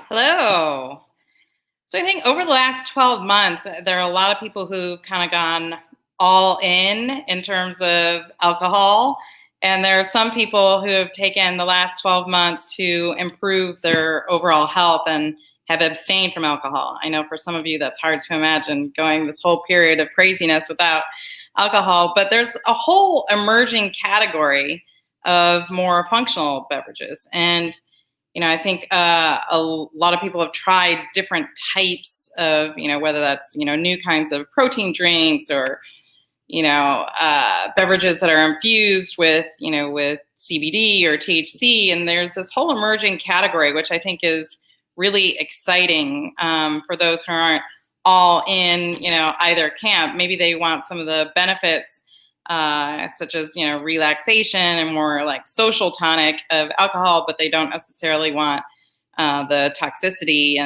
Hello. So I think over the last 12 months, there are a lot of people who've kind of gone all in terms of alcohol. And there are some people who have taken the last 12 months to improve their overall health and have abstained from alcohol. I know for some of you that's hard to imagine going this whole period of craziness without alcohol, but there's a whole emerging category of more functional beverages. And I think a lot of people have tried different types of, whether that's, new kinds of protein drinks or, beverages that are infused with CBD or THC. And there's this whole emerging category, which I think is really exciting for those who aren't all in, either camp. Maybe they want some of the benefits such as relaxation and more like social tonic of alcohol, but they don't necessarily want the toxicity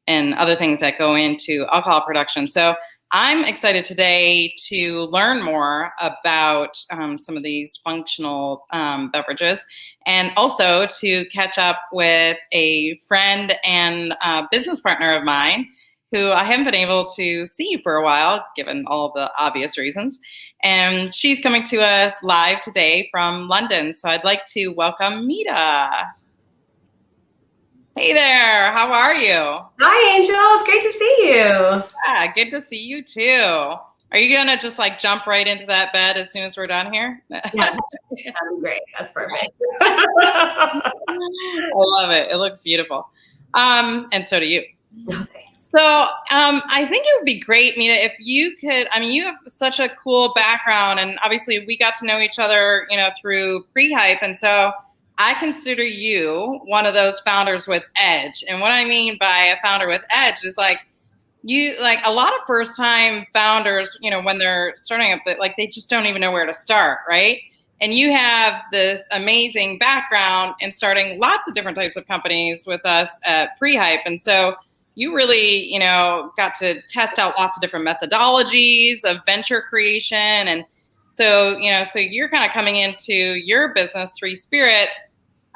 and other things that go into alcohol production. So I'm excited today to learn more about some of these functional beverages, and also to catch up with a friend and business partner of mine who I haven't been able to see for a while, given all the obvious reasons. And she's coming to us live today from London. So I'd like to welcome Meeta. Hey there, how are you? Hi, Angel. It's great to see you. Yeah, good to see you too. Are you gonna just like jump right into that bed as soon as we're done here? Yeah, that'd be great. That's perfect. I love it. It looks beautiful. And so do you. No, thanks. So I think it would be great, Meeta, if you could. I mean, you have such a cool background, and obviously we got to know each other, through pre-hype, and so I consider you one of those founders with edge. And what I mean by a founder with edge is like a lot of first-time founders, when they're starting up, like they just don't even know where to start, right? And you have this amazing background in starting lots of different types of companies with us at pre-hype, and so you really, got to test out lots of different methodologies of venture creation. And so, so you're kind of coming into your business, Three Spirit,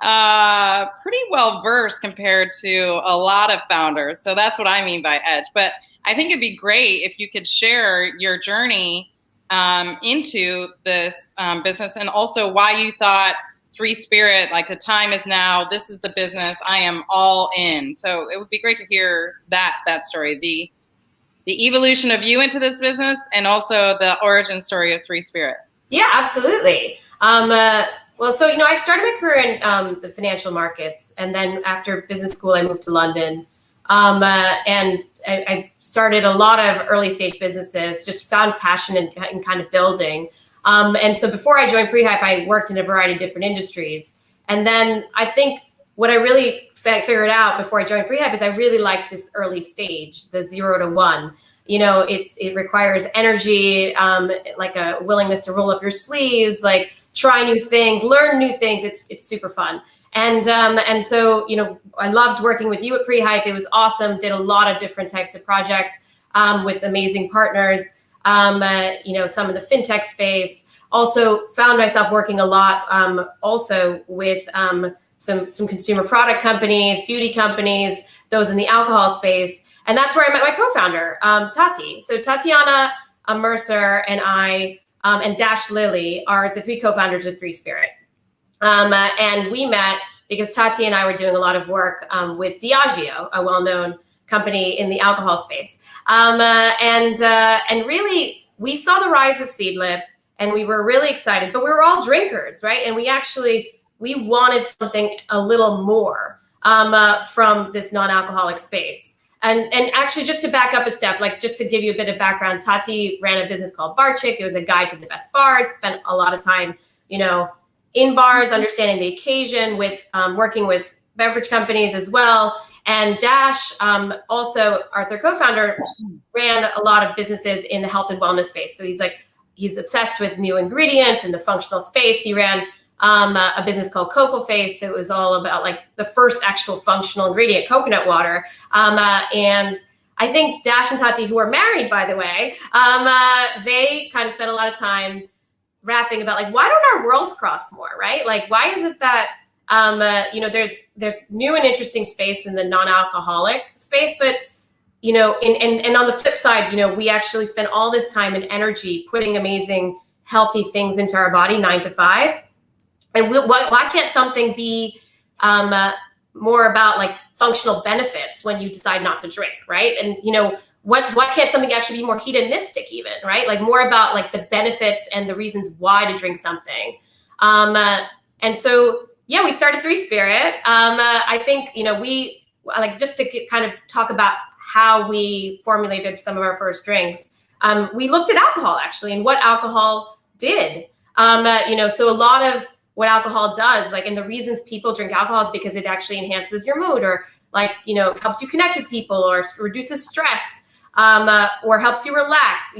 pretty well versed compared to a lot of founders. So that's what I mean by edge. But I think it'd be great if you could share your journey into this business, and also why you thought Three Spirit, like the time is now, this is the business, I am all in. So it would be great to hear that story, the evolution of you into this business, and also the origin story of Three Spirit. Yeah, absolutely. Well, so, I started my career in the financial markets, and then after business school, I moved to London. And I started a lot of early stage businesses, just found passion in kind of building. And so before I joined Prehype, I worked in a variety of different industries. And then I think what I really figured out before I joined Prehype is I really like this early stage, the 0 to 1. It requires energy, like a willingness to roll up your sleeves, like try new things, learn new things. It's super fun. And so, I loved working with you at Prehype. It was awesome. Did a lot of different types of projects with amazing partners. Some of the fintech space. Also found myself working a lot also with some consumer product companies, beauty companies, those in the alcohol space. And that's where I met my co-founder, Tati. So Tatiana Mercer and I and Dash Lilly are the three co-founders of Three Spirit. And we met because Tati and I were doing a lot of work with Diageo, a well-known company in the alcohol space. And really, we saw the rise of Seedlip, and we were really excited, but we were all drinkers, right? And we wanted something a little more from this non-alcoholic space. And actually, just to back up a step, like just to give you a bit of background, Tati ran a business called Bar Chick. It was a guide to the best bars, spent a lot of time, in bars, understanding the occasion, with working with beverage companies as well. And Dash, also our third co-founder, ran a lot of businesses in the health and wellness space. So he's obsessed with new ingredients in the functional space. He ran a business called Cocoa Face. It was all about like the first actual functional ingredient, coconut water. And I think Dash and Tati, who are married, by the way, they kind of spent a lot of time rapping about like, why don't our worlds cross more, right? Like, why is it that There's new and interesting space in the non-alcoholic space, but and on the flip side, we actually spend all this time and energy putting amazing, healthy things into our body 9 to 5. And why can't something be more about like functional benefits when you decide not to drink, right? And why can't something actually be more hedonistic even, right? Like more about like the benefits and the reasons why to drink something. And so, yeah, we started Three Spirit. I think, we like, just to kind of talk about how we formulated some of our first drinks. We looked at alcohol actually and what alcohol did. So a lot of what alcohol does, like, and the reasons people drink alcohol is because it actually enhances your mood, or like, helps you connect with people, or reduces stress, or helps you relax.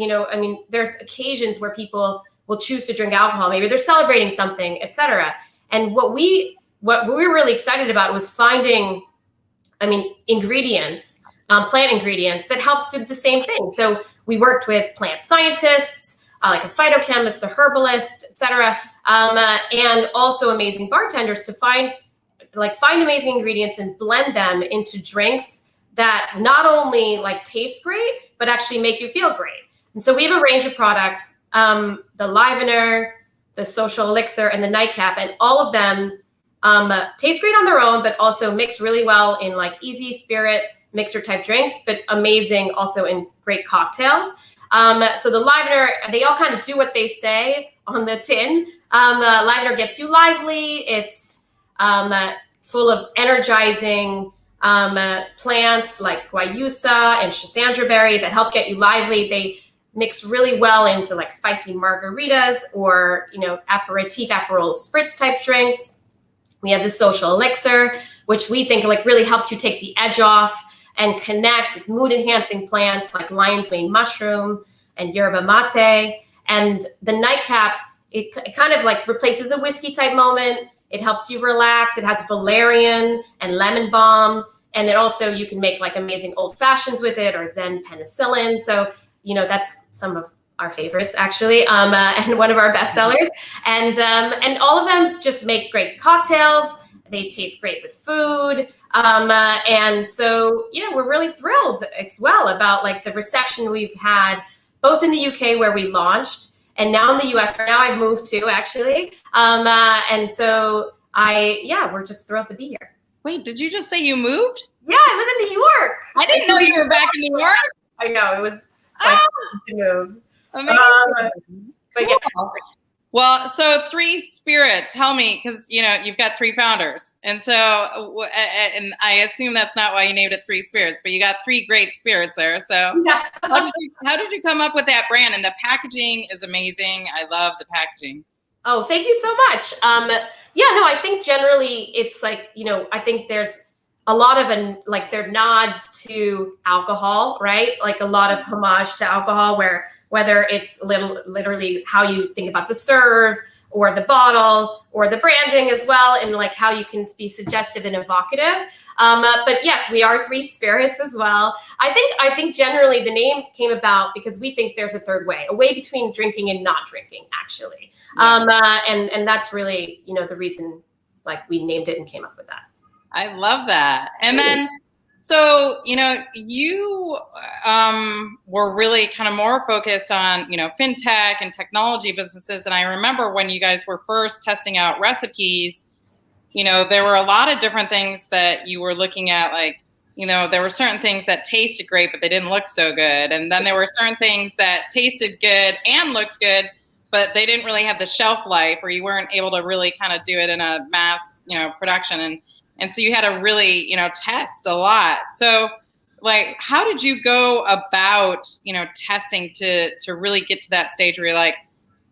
There's occasions where people will choose to drink alcohol. Maybe they're celebrating something, etc. And what we were really excited about was finding, ingredients, plant ingredients that helped do the same thing. So we worked with plant scientists, like a phytochemist, a herbalist, etc., and also amazing bartenders to find amazing ingredients and blend them into drinks that not only like taste great, but actually make you feel great. And so we have a range of products, the Livener, the Social Elixir, and the Nightcap, and all of them taste great on their own, but also mix really well in like easy spirit mixer type drinks, but amazing also in great cocktails. So the Livener, they all kind of do what they say on the tin. The Livener gets you lively. It's full of energizing plants like guayusa and schisandra berry that help get you lively. They mix really well into like spicy margaritas or, aperitif, Aperol spritz type drinks. We have the Social Elixir, which we think like really helps you take the edge off and connect. It's mood enhancing plants like lion's mane mushroom and yerba mate. And the Nightcap, it kind of like replaces a whiskey type moment. It helps you relax. It has valerian and lemon balm. And it also, you can make like amazing old fashions with it, or Zen penicillin. So, that's some of our favorites actually, and one of our best sellers. And all of them just make great cocktails. They taste great with food. And so, we're really thrilled as well about like the reception we've had, both in the UK where we launched, and now in the US, where now I've moved to actually. And so we're just thrilled to be here. Wait, did you just say you moved? Yeah, I live in New York. I didn't know you were back in New York. I know, it was fun to move. Amazing. But cool. yeah. Well, so Three Spirit, tell me, because you've got 3 founders, and so and I assume that's not why you named it Three Spirits, but you got 3 great spirits there. So yeah. how did you come up with that brand? And the packaging is amazing. I love the packaging. Oh, thank you so much. I think generally it's like, I think there's a lot of they're nods to alcohol, right? Like a lot of homage to alcohol, whether it's literally how you think about the serve or the bottle or the branding as well, and like how you can be suggestive and evocative. But yes, we are Three Spirits as well. I think generally the name came about because we think there's a way between drinking and not drinking, actually. Yeah. And that's really, the reason like we named it and came up with that. I love that. And then, so, you were really kind of more focused on, fintech and technology businesses. And I remember when you guys were first testing out recipes, there were a lot of different things that you were looking at, like, there were certain things that tasted great, but they didn't look so good. And then there were certain things that tasted good and looked good, but they didn't really have the shelf life, or you weren't able to really kind of do it in a mass, production. And so you had to really, test a lot. So like, how did you go about, testing to really get to that stage where you're like,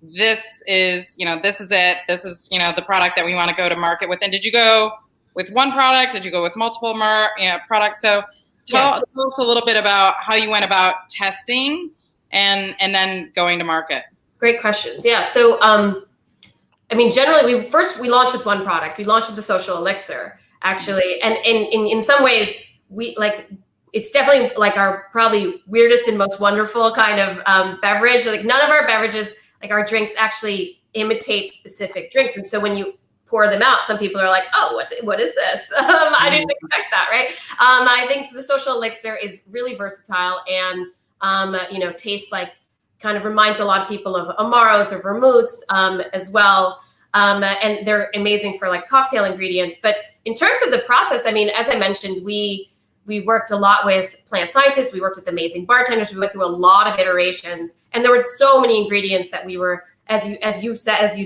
this is it. This is, the product that we want to go to market with. And did you go with one product? Did you go with multiple products? So tell us a little bit about how you went about testing and then going to market. Great questions. Yeah. So, generally we launched with one product. We launched with the Social Elixir, actually. And in some ways, it's definitely like our probably weirdest and most wonderful kind of beverage. Like none of our beverages, like our drinks, actually imitate specific drinks. And so when you pour them out, some people are like, oh, what is this? I didn't expect that, right? I think the social elixir is really versatile and, tastes like, kind of reminds a lot of people of Amaros or vermouths as well. And they're amazing for like cocktail ingredients. But in terms of the process, I mean, as I mentioned, we worked a lot with plant scientists. We worked with amazing bartenders. We went through a lot of iterations, and there were so many ingredients that we were, as you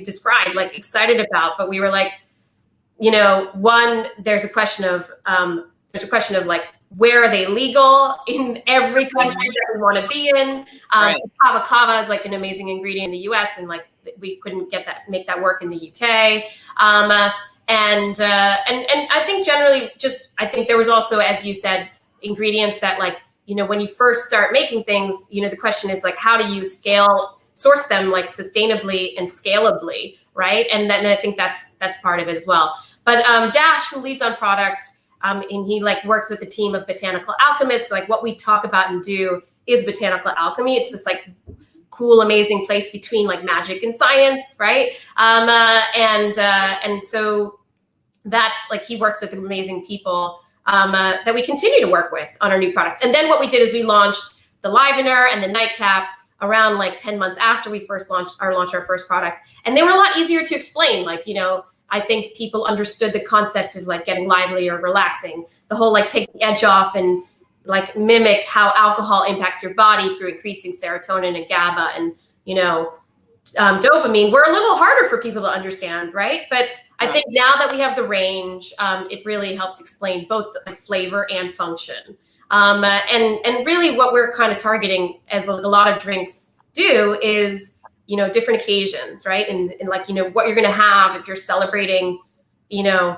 described, like excited about. But we were like, one, there's a question of like, where are they legal in every country that we want to be in? Right. So kava is like an amazing ingredient in the US, and like we couldn't make that work in the UK. And I think generally I think there was also, as you said, ingredients that like, when you first start making things, the question is like, how do you source them like sustainably and scalably, right? And then I think that's part of it as well. But Dash, who leads on product, and he like works with a team of botanical alchemists. Like what we talk about and do is botanical alchemy. It's this like cool, amazing place between like magic and science, right? And so that's like, he works with amazing people that we continue to work with on our new products. And then what we did is we launched the Livener and the Nightcap around like 10 months after we first launched our first product. And they were a lot easier to explain. Like, I think people understood the concept of like getting lively or relaxing, the whole like take the edge off and like mimic how alcohol impacts your body through increasing serotonin and GABA and, dopamine were a little harder for people to understand, right? But I think now that we have the range, it really helps explain both the flavor and function. And really what we're kind of targeting, as a lot of drinks do, is different occasions, right? And like, what you're going to have if you're celebrating, an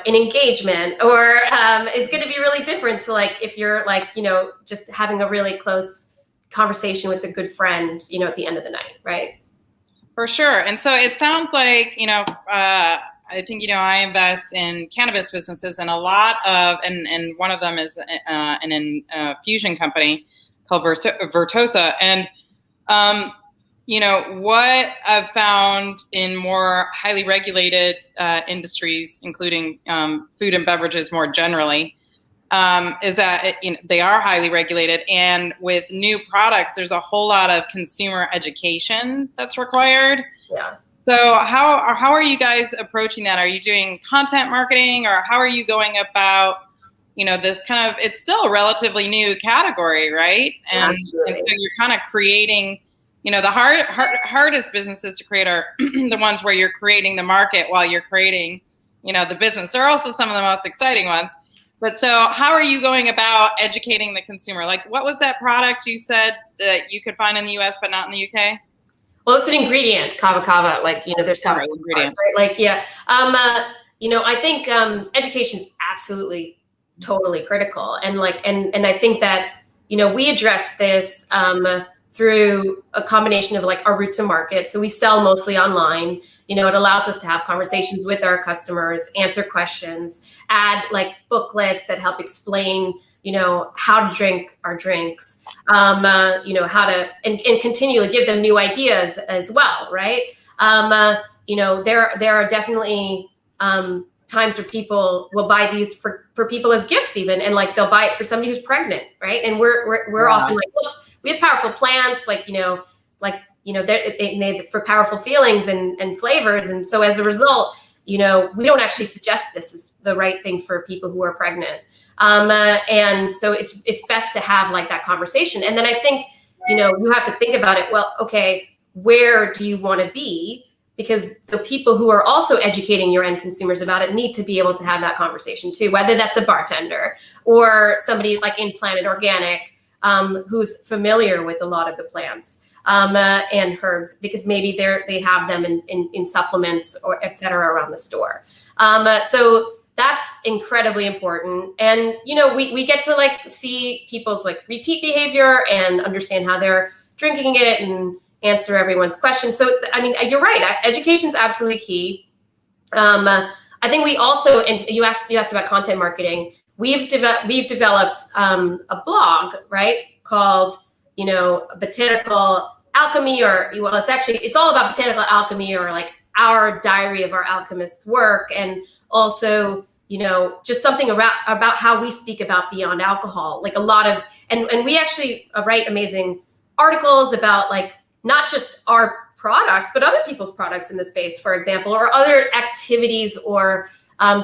engagement, or is going to be really different to like, if you're like, just having a really close conversation with a good friend, at the end of the night, right? For sure. And so it sounds like, I think, I invest in cannabis businesses, and a lot of, and one of them is an infusion company called Vertosa. And, what I've found in more highly regulated industries, including food and beverages more generally, is that they are highly regulated. And with new products, there's a whole lot of consumer education that's required. Yeah. So how are you guys approaching that? Are you doing content marketing, or how are you going about, this kind of, it's still a relatively new category, right? And so you're kind of creating, the hardest businesses to create are the ones where you're creating the market while you're creating, the business. There are also some of the most exciting ones. But so how are you going about educating the consumer? Like, what was that product you said that you could find in the US but not in the UK? Well, it's an ingredient, kava. Like, there's kava ingredient, right? Like, yeah. I think education is absolutely, totally critical. And like, and I think that, we address this through a combination of like our route to market. So we sell mostly online. It allows us to have conversations with our customers, answer questions, add like booklets that help explain, how to drink our drinks, how to, and continually give them new ideas as well, right? There are definitely times where people will buy these for people as gifts even, and like they'll buy it for somebody who's pregnant, right? And we're often like, look, we have powerful plants, like, they for powerful feelings and flavors. And so as a result, we don't actually suggest this is the right thing for people who are pregnant. And so it's best to have like that conversation. And then I think, you have to think about it. Well, okay, where do you want to be? Because the people who are also educating your end consumers about it need to be able to have that conversation too, whether that's a bartender or somebody like in Planet Organic, who's familiar with a lot of the plants and herbs, because maybe they have them in supplements or et cetera around the store. So that's incredibly important. And, we get to like see people's like repeat behavior and understand how they're drinking it and answer everyone's questions. So, I mean, you're right. Education is absolutely key. I think we also, and you asked about content marketing. We've developed a blog, right, called, Botanical Alchemy, or, well, it's all about botanical alchemy, or like our diary of our alchemist's work, and also, you know, just something about how we speak about beyond alcohol. Like a lot of, and we actually write amazing articles about like not just our products, but other people's products in the space, for example, or other activities or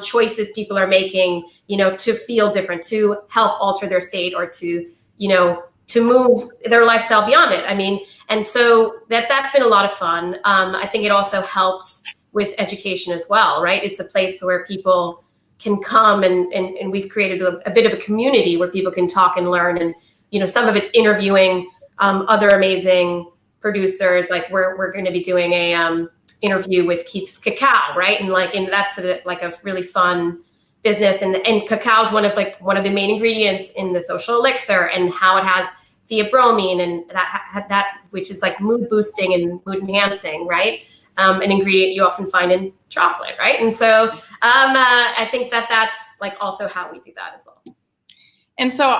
choices people are making, you know, to feel different, to help alter their state, or to, you know, to move their lifestyle beyond it. I mean, and so that's been a lot of fun. I think it also helps with education as well, right? It's a place where people can come, and we've created a bit of a community where people can talk and learn. And, you know, some of it's interviewing other amazing producers. Like we're going to be doing a interview with Keith's Cacao, right? And that's like a really fun business. And cacao is one of the main ingredients in the social elixir, and how it has theobromine, and that which is like mood boosting and mood enhancing, right? An ingredient you often find in chocolate, right? And so I think that's like also how we do that as well. And so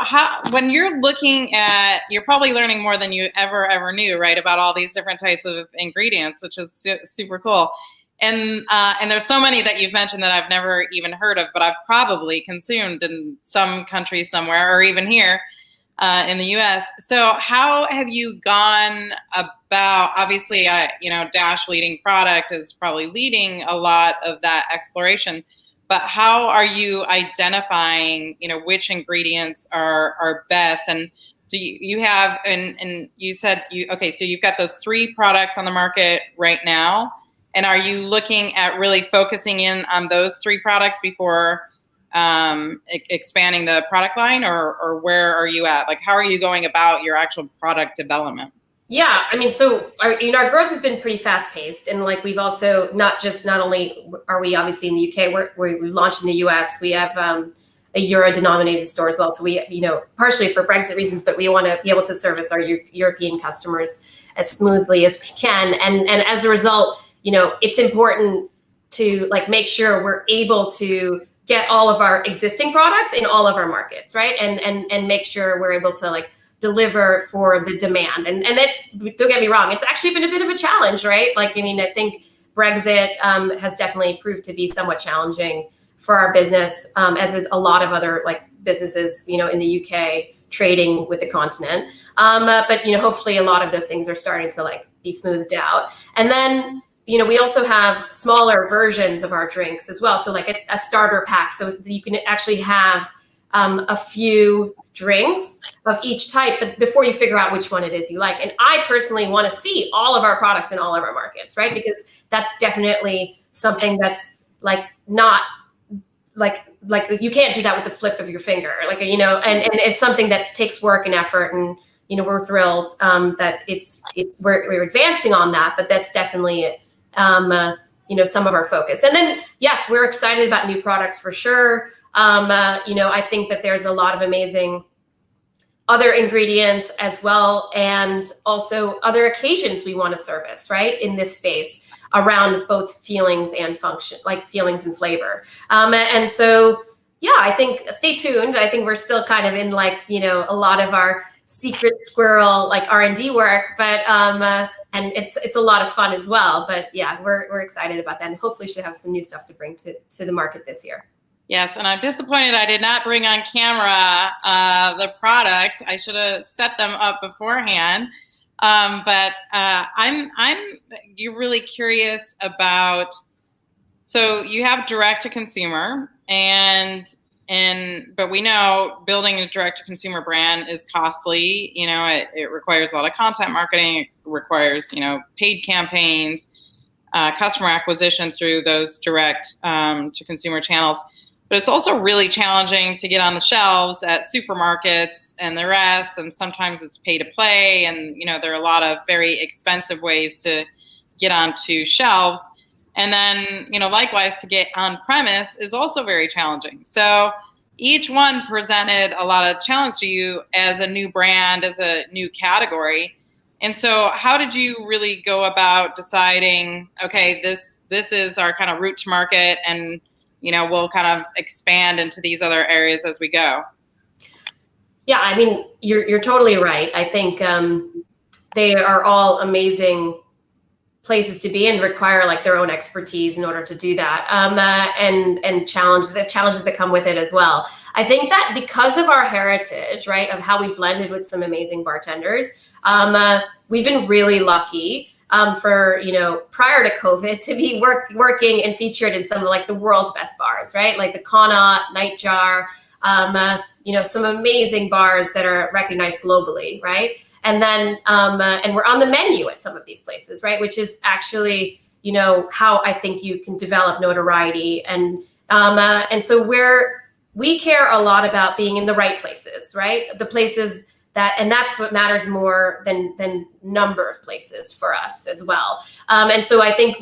when you're looking at, you're probably learning more than you ever knew, right? About all these different types of ingredients, which is super cool. And there's so many that you've mentioned that I've never even heard of, but I've probably consumed in some country somewhere, or even here in the US. So how have you gone about, obviously, you know, Dash leading product is probably leading a lot of that exploration, but how are you identifying, you know, which ingredients are best? And do you have, and you said so you've got those 3 products on the market right now. And are you looking at really focusing in on those 3 products before expanding the product line, or where are you at? Like, how are you going about your actual product development? Yeah, I mean, so our growth has been pretty fast paced, and like we've also not only are we obviously in the UK, we launched in the US. We have a euro denominated store as well. So we, you know, partially for Brexit reasons, but we want to be able to service our European customers as smoothly as we can. And as a result, you know, it's important to like make sure we're able to get all of our existing products in all of our markets, right? And make sure we're able to like deliver for the demand. And it's, don't get me wrong, it's actually been a bit of a challenge, right? Like, I mean, I think Brexit has definitely proved to be somewhat challenging for our business, as is a lot of other like businesses, you know, in the UK trading with the continent. But, you know, hopefully a lot of those things are starting to like be smoothed out. And then, you know, we also have smaller versions of our drinks as well. So like a starter pack. So you can actually have a few drinks of each type, but before you figure out which one it is you like. And I personally want to see all of our products in all of our markets, right? Because that's definitely something that's like not like you can't do that with the flip of your finger, like, you know, and it's something that takes work and effort. And, you know, we're thrilled that we're advancing on that, but that's definitely you know, some of our focus. And then, yes, we're excited about new products for sure. You know, I think that there's a lot of amazing other ingredients as well, and also other occasions we want to service, right, in this space around both feelings and function, like feelings and flavor. And so, yeah, I think stay tuned. I think we're still kind of in like, you know, a lot of our secret squirrel like R&D work, but and it's a lot of fun as well. But yeah, we're excited about that, and hopefully should have some new stuff to bring to the market this year. Yes, and I'm disappointed I did not bring on camera the product. I should have set them up beforehand. But you're really curious about, so you have direct to consumer, but we know building a direct to consumer brand is costly. You know, it requires a lot of content marketing. It requires, you know, paid campaigns, customer acquisition through those direct to consumer channels. But it's also really challenging to get on the shelves at supermarkets and the rest. And sometimes it's pay to play. And, you know, there are a lot of very expensive ways to get onto shelves. And then, you know, likewise, to get on premise is also very challenging. So each one presented a lot of challenge to you as a new brand, as a new category. And so how did you really go about deciding, okay, this is our kind of route to market, and you know, we'll kind of expand into these other areas as we go? Yeah, I mean, you're totally right. I think they are all amazing places to be and require like their own expertise in order to do that, and challenge the challenges that come with it as well. I think that because of our heritage, right, of how we blended with some amazing bartenders, we've been really lucky for, prior to COVID to be working and featured in some of like the world's best bars, right? Like the Connaught, Nightjar, some amazing bars that are recognized globally, right? And then, and we're on the menu at some of these places, right? Which is actually, how I think you can develop notoriety. And so we care a lot about being in the right places, right? The places and that's what matters more than number of places for us as well. And so I think,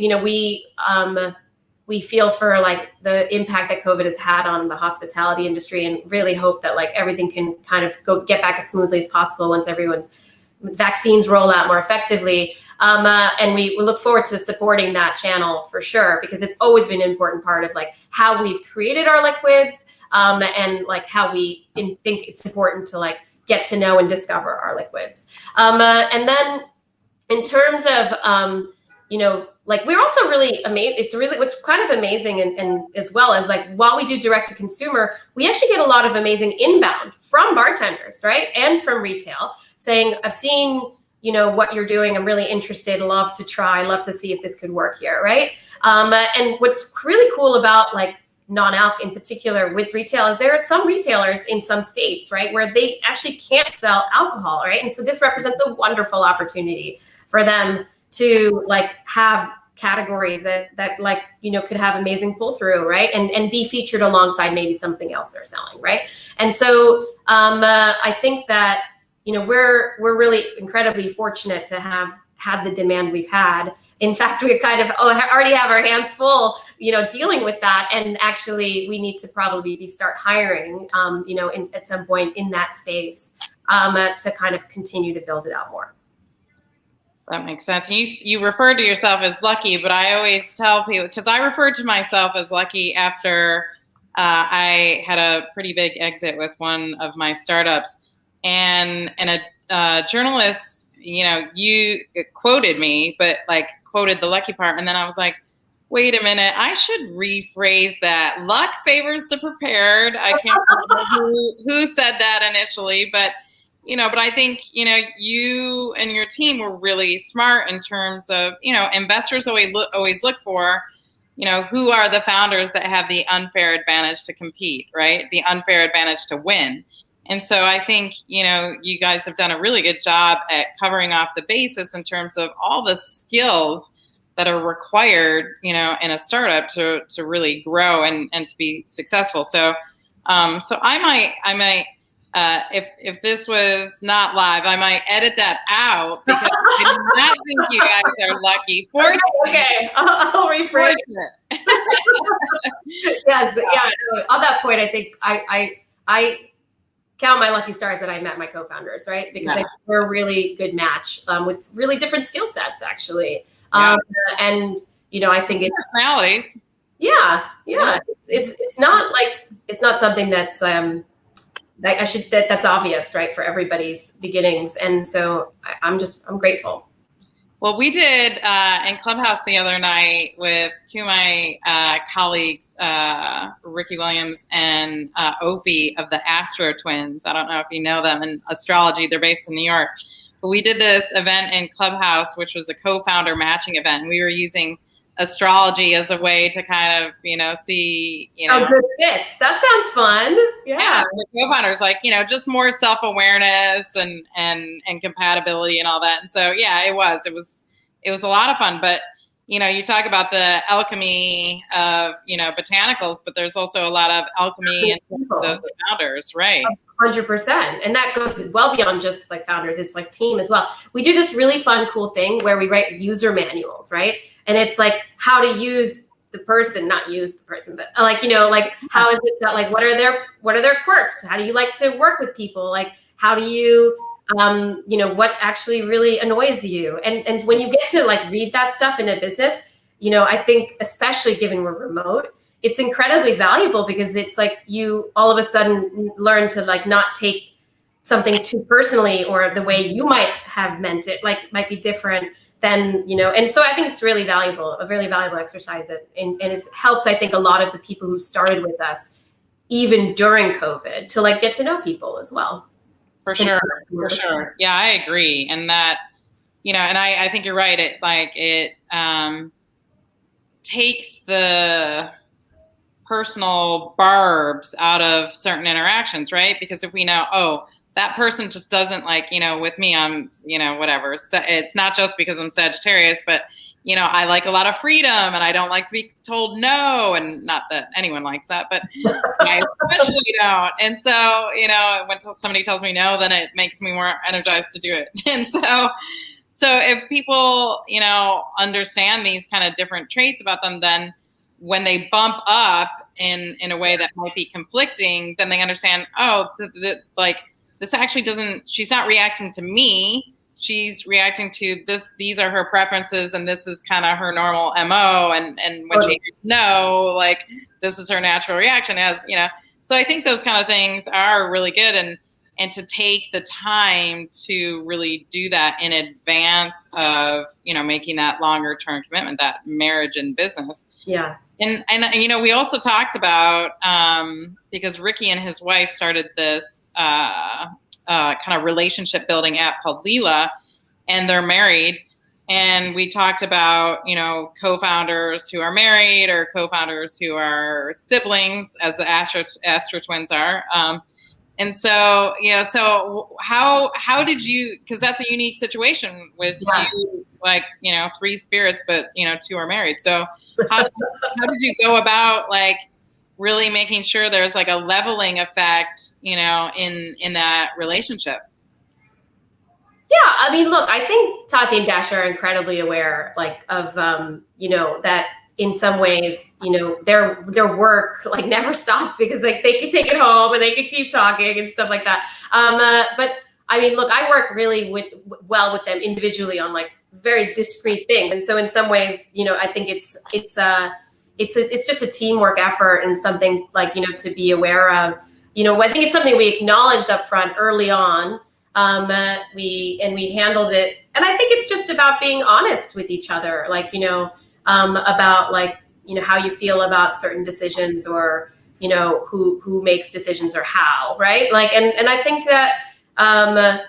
we feel for like the impact that COVID has had on the hospitality industry, and really hope that like everything can kind of get back as smoothly as possible once everyone's vaccines roll out more effectively. And we look forward to supporting that channel for sure, because it's always been an important part of like how we've created our liquids, and like how we think it's important to like get to know and discover our liquids. And then in terms of, like we're also really amazing. It's really what's kind of amazing, and as well as like while we do direct to consumer, we actually get a lot of amazing inbound from bartenders, right, and from retail saying, "I've seen what you're doing. I'm really interested. Love to try. Love to see if this could work here," right? And what's really cool about like non-alc in particular with retail is there are some retailers in some states, right, where they actually can't sell alcohol, right? And so this represents a wonderful opportunity for them to like have categories that like, could have amazing pull through, right? And be featured alongside maybe something else they're selling, right? And so I think that, we're really incredibly fortunate to have had the demand we've had. In fact, we kind of already have our hands full, dealing with that. And actually we need to probably start hiring, at some point in that space, to kind of continue to build it out more. That makes sense. You referred to yourself as lucky, but I always tell people, because I referred to myself as lucky after I had a pretty big exit with one of my startups, and a journalist, you quoted me, but like quoted the lucky part, and then I was like, wait a minute, I should rephrase that. Luck favors the prepared. I can't remember who said that initially, but. But I think, you and your team were really smart in terms of, investors always look for, who are the founders that have the unfair advantage to compete, right? The unfair advantage to win. And so I think, you guys have done a really good job at covering off the basis in terms of all the skills that are required, in a startup to really grow and to be successful. So I might, if this was not live, I might edit that out because I do not think you guys are lucky. Okay, I'll rephrase it. Yes, yeah. On that point, I think I count my lucky stars that I met my co-founders, right? Because I think we're a really good match with really different skill sets, actually. And I think it's personalities. Yeah. It's not something that's that's obvious, right, for everybody's beginnings. And so I'm grateful. Well, we did in Clubhouse the other night with two of my colleagues, Ricky Williams and Ophie of the Astro Twins. I don't know if you know them in astrology. They're based in New York. But we did this event in Clubhouse, which was a co-founder matching event. And we were using astrology as a way to kind of, see, good fits. That sounds fun. Yeah. The co-founders, like, just more self-awareness and compatibility and all that. And so, yeah, it was a lot of fun. But, you talk about the alchemy of, botanicals, but there's also a lot of alchemy in the founders, right? 100%. And that goes well beyond just like founders. It's like team as well. We do this really fun, cool thing where we write user manuals, right? And it's like how to use the person, not use the person, but like, how is it that, like, what are their quirks? How do you like to work with people? Like, how do you, what actually really annoys you? And when you get to like read that stuff in a business, I think especially given we're remote, it's incredibly valuable because it's like you all of a sudden learn to like not take something too personally, or the way you might have meant it, like might be different then, and so I think it's really valuable, a really valuable exercise, and it's helped, I think, a lot of the people who started with us, even during COVID, to like get to know people as well. For sure. Yeah, I agree. And that, and I think you're right. It takes the personal barbs out of certain interactions, right? Because if we know, oh, that person just doesn't like, with me, I'm, whatever. So it's not just because I'm Sagittarius, but, I like a lot of freedom and I don't like to be told no. And not that anyone likes that, but I especially don't. And so, when somebody tells me no, then it makes me more energized to do it. And so if people, understand these kind of different traits about them, then when they bump up in a way that might be conflicting, then they understand, oh, like this actually doesn't, she's not reacting to me. She's reacting to this. These are her preferences, and this is kind of her normal MO. And when she hears no, like this is her natural reaction. So I think those kind of things are really good, and to take the time to really do that in advance of making that longer term commitment, that marriage and business. Yeah. And we also talked about because Ricky and his wife started this kind of relationship building app called Leela, and they're married. And we talked about, co-founders who are married or co-founders who are siblings, as the Astro twins are. And so, so how did you, because that's a unique situation with you, like, 3 spirits, but, 2 are married. So how did you go about like really making sure there's like a leveling effect, in that relationship? Yeah, I mean, look, I think Tati and Dash are incredibly aware, like, of that in some ways, their work like never stops, because like they can take it home and they can keep talking and stuff like that. But I mean, look, I work really well with them individually on like very discrete things, and so in some ways, I think it's just a teamwork effort and something like to be aware of. I think it's something we acknowledged up front early on. We handled it, and I think it's just about being honest with each other, like about like how you feel about certain decisions, or who makes decisions or how, right? Like, and I think that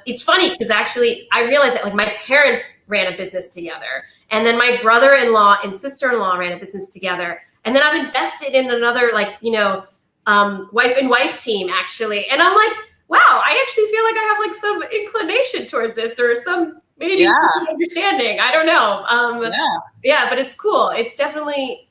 it's funny because actually I realized that like my parents ran a business together, and then my brother-in-law and sister-in-law ran a business together, and then I'm invested in another like wife and wife team actually, and I'm like, wow, I actually feel like I have like some inclination towards this, or some maybe understanding. I don't know. But it's cool. It's definitely,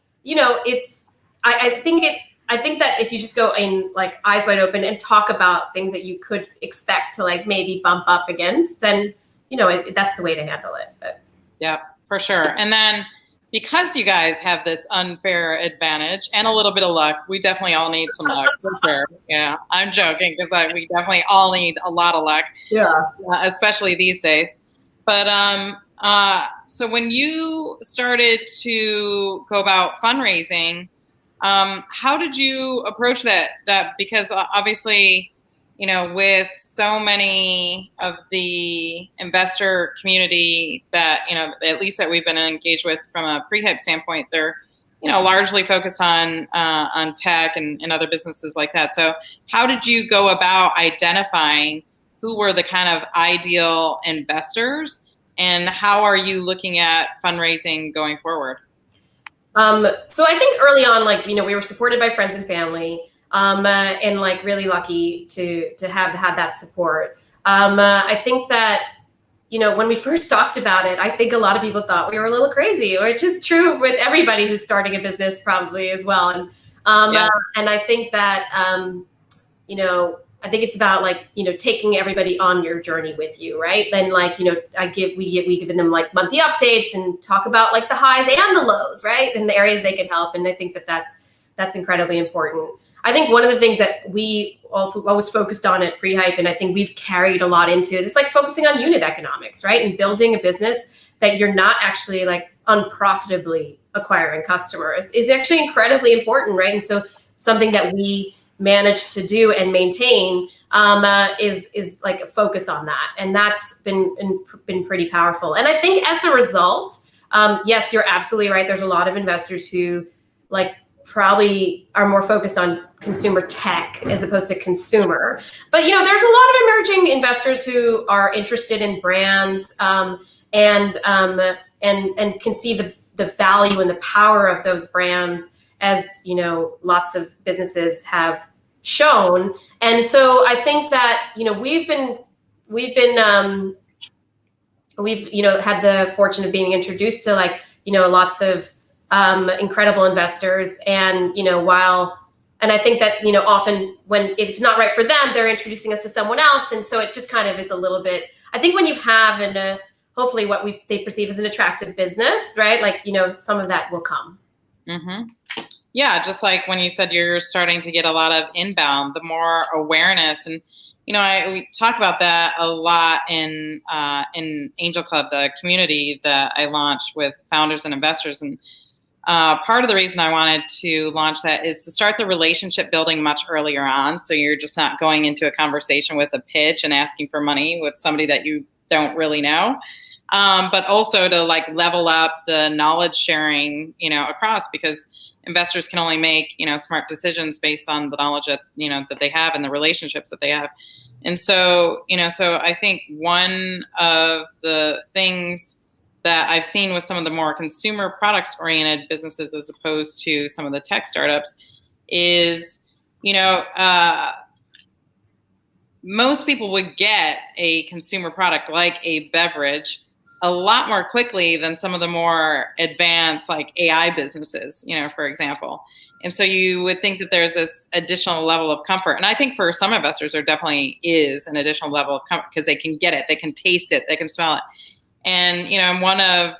I think that if you just go in like eyes wide open and talk about things that you could expect to like maybe bump up against, then, that's the way to handle it. But yeah, for sure. And then because you guys have this unfair advantage and a little bit of luck, we definitely all need some luck, for sure. Yeah, I'm joking, because we definitely all need a lot of luck. Yeah. Especially these days. But so when you started to go about fundraising, how did you approach that? Because obviously, with so many of the investor community that, at least that we've been engaged with from a pre-hype standpoint, they're, largely focused on tech and other businesses like that. So how did you go about identifying who were the kind of ideal investors, and how are you looking at fundraising going forward? So I think early on, like, we were supported by friends and family, and like really lucky to have had that support. I think that, when we first talked about it, I think a lot of people thought we were a little crazy, which is true with everybody who's starting a business probably as well. And, and I think that, I think it's about like, taking everybody on your journey with you, right? Then like, we give them like monthly updates and talk about like the highs and the lows, right? And the areas they can help. And I think that that's incredibly important. I think one of the things that we always focused on at Pre-Hype, and I think we've carried a lot into it, is like focusing on unit economics, right? And building a business that you're not actually like unprofitably acquiring customers is actually incredibly important, right? And so something that we managed to do and maintain is like a focus on that, and that's been pretty powerful. And I think as a result, yes, you're absolutely right. There's a lot of investors who like probably are more focused on consumer tech as opposed to consumer. But there's a lot of emerging investors who are interested in brands and can see the value and the power of those brands, as lots of businesses have shown. And so I think that we've had the fortune of being introduced to lots of incredible investors, and and I think that often when it's not right for them, they're introducing us to someone else, and so it just kind of is a little bit. I think when you have hopefully what they perceive as an attractive business, right? Like some of that will come. Mm-hmm. Yeah, just like when you said you're starting to get a lot of inbound, the more awareness, and we talk about that a lot in Angel Club, the community that I launched with founders and investors. And part of the reason I wanted to launch that is to start the relationship building much earlier on. So you're just not going into a conversation with a pitch and asking for money with somebody that you don't really know. But also to level up the knowledge sharing, across, because investors can only make, smart decisions based on the knowledge that, that they have and the relationships that they have. And so, so I think one of the things that I've seen with some of the more consumer products oriented businesses, as opposed to some of the tech startups, is, most people would get a consumer product like a beverage a lot more quickly than some of the more advanced AI businesses, for example. And so you would think that there's this additional level of comfort. And I think for some investors, there definitely is an additional level of comfort because they can get it, they can taste it, they can smell it. And, one of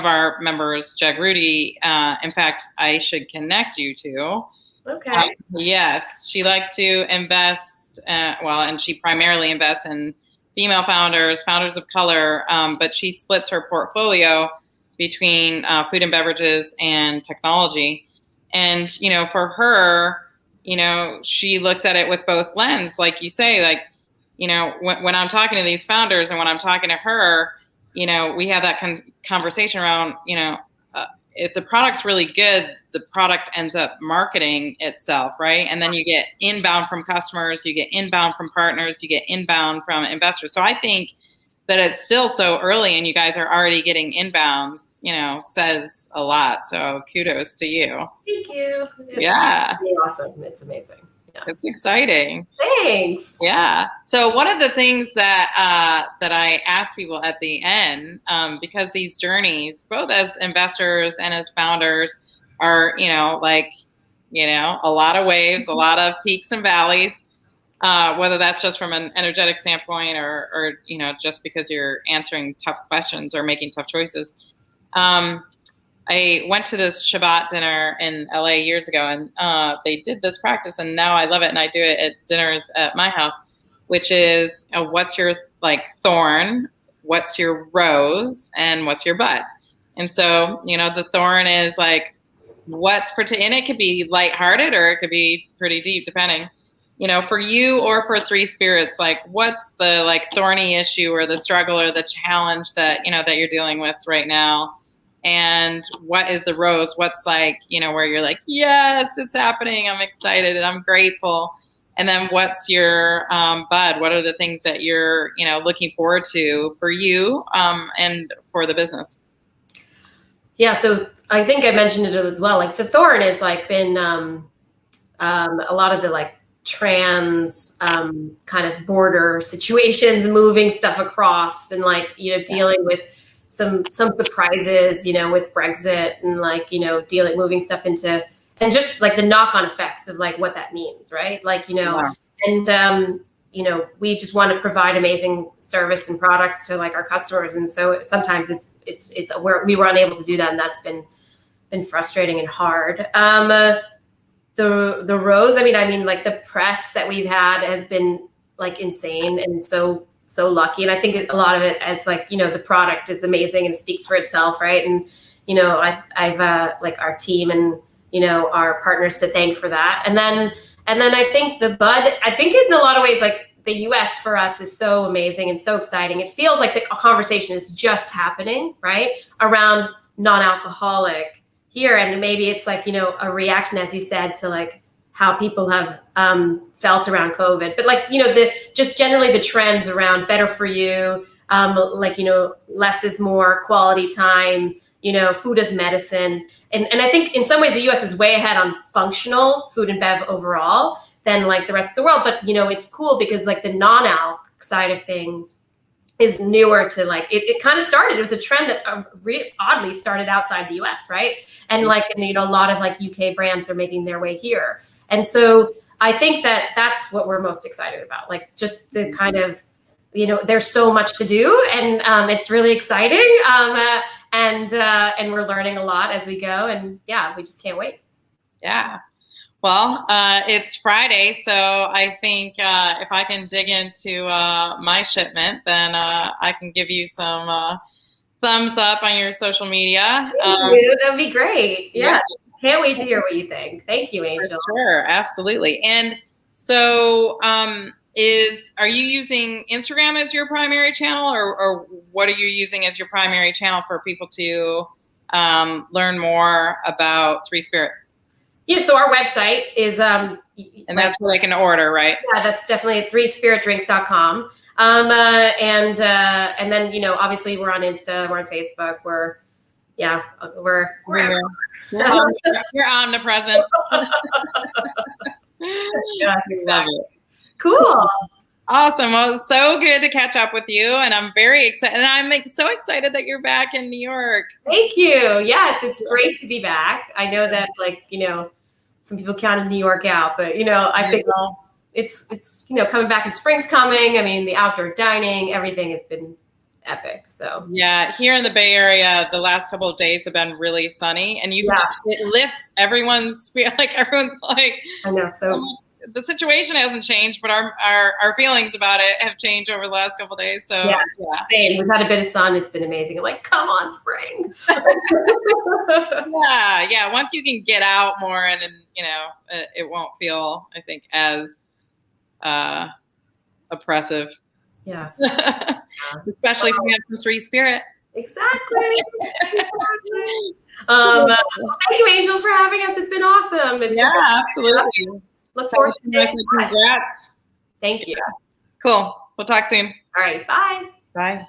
our members, Jagruti, in fact, I should connect you to. Okay. Yes, she likes to invest, and she primarily invests in female founders of color, but she splits her portfolio between food and beverages and technology. And, for her, she looks at it with both lenses, like you say, when I'm talking to these founders and when I'm talking to her, we have that conversation around, if the product's really good, the product ends up marketing itself, right? And then you get inbound from customers, you get inbound from partners, you get inbound from investors. So I think that it's still so early and you guys are already getting inbounds, says a lot. So kudos to you. Thank you. It's really awesome. It's amazing. Yeah. It's exciting. Thanks. Yeah. So one of the things that I ask people at the end, because these journeys, both as investors and as founders, are a lot of waves, a lot of peaks and valleys. Whether that's just from an energetic standpoint or just because you're answering tough questions or making tough choices. I went to this Shabbat dinner in LA years ago, and they did this practice, and now I love it, and I do it at dinners at my house, which is what's your thorn, what's your rose, and what's your bud. And so, the thorn is and it could be lighthearted or it could be pretty deep, depending. For you or for Three Spirits, what's the thorny issue or the struggle or the challenge that, that you're dealing with right now? And what is the rose? What's where you're yes, it's happening. I'm excited and I'm grateful. And then what's your bud? What are the things that you're, looking forward to for you and for the business? Yeah. So I think I mentioned it as well. The thorn has been a lot of the trans kind of border situations, moving stuff across and dealing with some surprises, with Brexit and moving stuff into, and just the knock-on effects of what that means, right? Yeah. And we just want to provide amazing service and products to our customers, and so sometimes we were unable to do that, and that's been frustrating and hard. The rose, the press that we've had has been insane, and so lucky. And I think a lot of it as the product is amazing and speaks for itself, right? And I've our team and our partners to thank for that. And then I think I think in a lot of ways, like the US for us is so amazing and so exciting. It feels like the conversation is just happening, right, around non-alcoholic here. And maybe it's like, a reaction, as you said, to like how people have felt around COVID. But like, just generally the trends around better for you, like, less is more, quality time, food as medicine. And I think in some ways the US is way ahead on functional food and bev overall than like the rest of the world. But, it's cool because like the non-alc side of things is newer to like, it kind of started, it was a trend that oddly started outside the US, right? And like, a lot of like UK brands are making their way here. And so I think that that's what we're most excited about. Like just the kind of, there's so much to do, and it's really exciting. And we're learning a lot as we go, and yeah, we just can't wait. Yeah. Well, it's Friday, so I think if I can dig into my shipment, then I can give you some thumbs up on your social media. Thank you. That'd be great. Yeah. Can't wait to hear what you think. Thank you, Angel. Sure, absolutely. And so are you using Instagram as your primary channel, or what are you using as your primary channel for people to learn more about Three Spirit? Yeah, so our website is and that's where they can order, right? Yeah, that's definitely threespiritdrinks.com. And then obviously we're on Insta, we're on Facebook, we're you're omnipresent. Yes, exactly. Cool. Awesome. Well, it's so good to catch up with you, and I'm very excited. And I'm so excited that you're back in New York. Thank you. Yes, it's great to be back. I know that, like, some people counted New York out, but I think it's coming back, and spring's coming. I mean, the outdoor dining, everything, it's been epic. So yeah, here in the Bay Area, the last couple of days have been really sunny, and it lifts everyone's spirit. Like everyone's like, I know. So the situation hasn't changed, but our feelings about it have changed over the last couple of days. So yeah, same. We've had a bit of sun. It's been amazing. I'm like, come on, spring. yeah. Once you can get out more, and it won't feel, I think, as oppressive. Yes. Especially if we have some Three Spirit. Exactly. Thank you, Angel, for having us. It's been awesome. Absolutely. Look forward to it. Congrats. Thank you. Cool. We'll talk soon. All right. Bye. Bye.